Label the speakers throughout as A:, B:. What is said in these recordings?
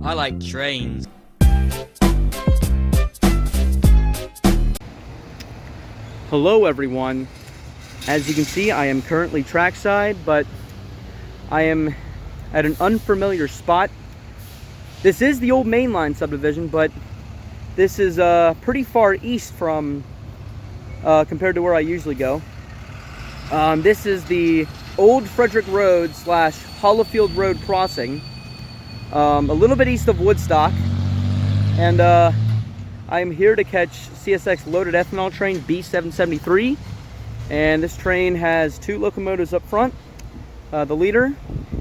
A: I like trains.
B: Hello everyone. As you can see, I am currently trackside, but I am at an unfamiliar spot. This is the old mainline subdivision, but this is pretty far east from compared to where I usually go. This is the Old Frederick Road / Hollofield Road crossing, a little bit east of Woodstock, and I'm here to catch CSX loaded ethanol train B773, and this train has 2 locomotives up front. The leader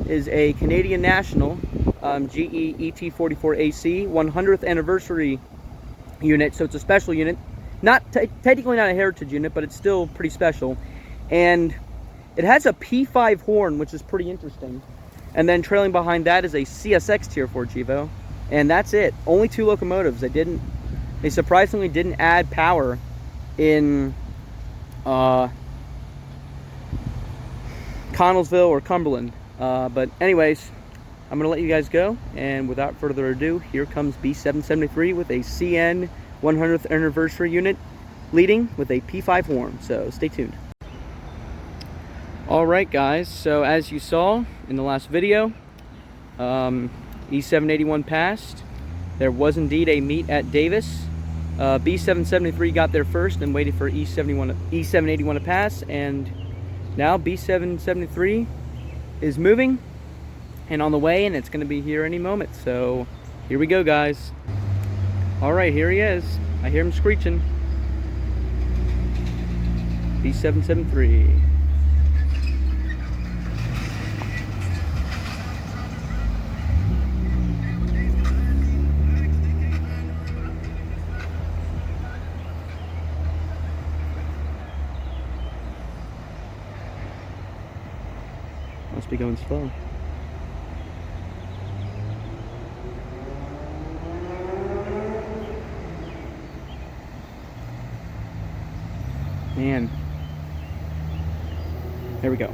B: is a Canadian National GE ET44AC 100th anniversary unit, so it's a special unit. Technically not a heritage unit, but it's still pretty special. And it has a P5 horn, which is pretty interesting. And then trailing behind that is a CSX Tier 4 GEVO. And that's it. Only 2 locomotives. They surprisingly didn't add power in Connellsville or Cumberland. But anyways, I'm going to let you guys go. And without further ado, here comes B773 with a CN 100th anniversary unit leading with a P5 horn. So stay tuned. Alright guys, so as you saw in the last video, E781 passed. There was indeed a meet at Davis. B773 got there first and waited for E781 to pass, and now B773 is moving and on the way, and it's going to be here any moment. So here we go, guys. Alright, here he is. I hear him screeching. B773. Must be going slow. Man. There we go.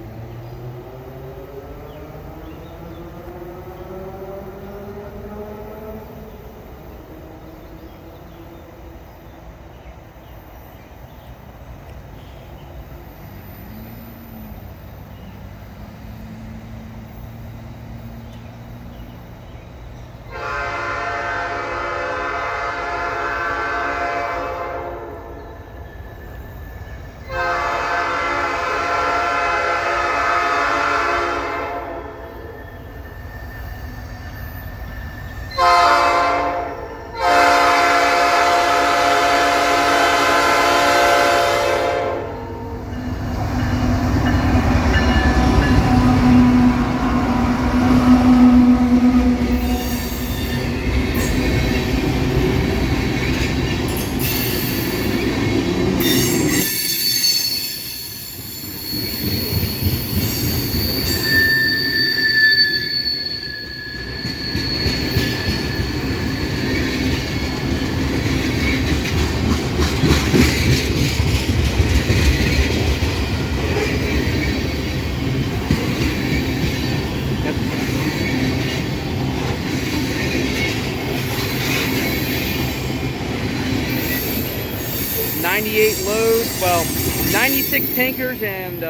B: Loads, well, 96 tankers and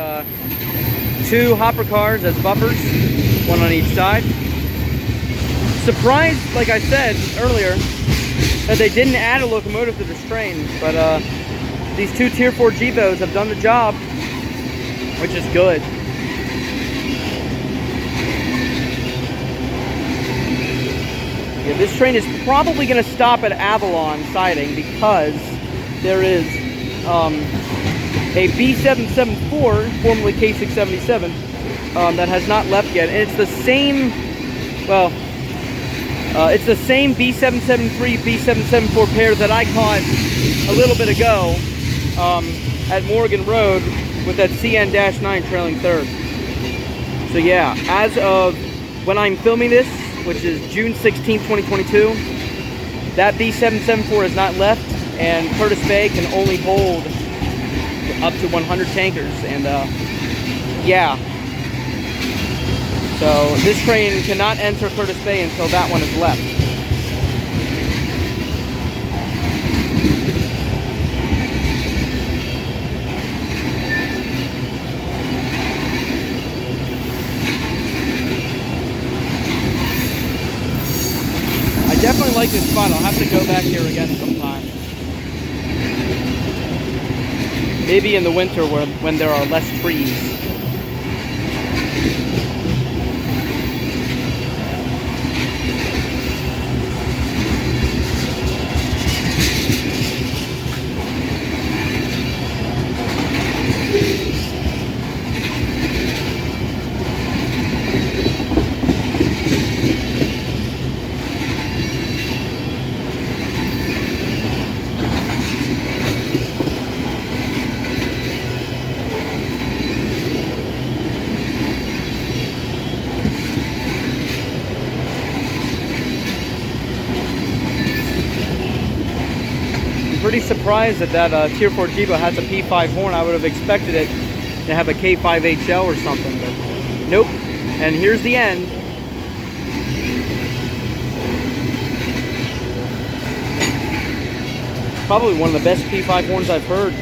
B: 2 hopper cars as buffers, 1 on each side. Surprised, like I said earlier, that they didn't add a locomotive to this train, but these 2 Tier 4 GEVOs have done the job, which is good. Yeah, this train is probably going to stop at Avalon siding because there is a B774, formerly K677, that has not left yet. And it's the same, well, it's the same B773, B774 pair that I caught a little bit ago at Morgan Road with that CN-9 trailing third. So yeah, as of when I'm filming this, which is June 16, 2022, that B774 has not left, and Curtis Bay can only hold up to 100 tankers, and yeah. So this train cannot enter Curtis Bay until that one is left. definitely like this spot. I'll have to go back here again sometime. Maybe in the winter when there are less trees. Pretty surprised that Tier 4 GEVO has a P5 horn. I would have expected it to have a K5HL or something, but nope. And here's the end. Probably one of the best P5 horns I've heard.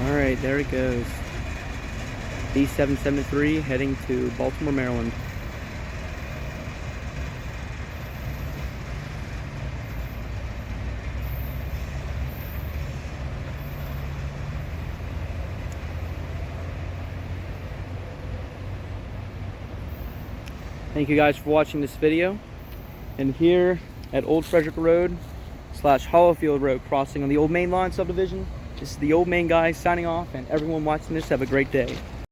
B: Alright, there it goes. B773 heading to Baltimore, Maryland. Thank you guys for watching this video. And here at Old Frederick Road / Hollofield Road crossing on the Old Main Line subdivision, this is the Old Main guy signing off, and everyone watching this, have a great day.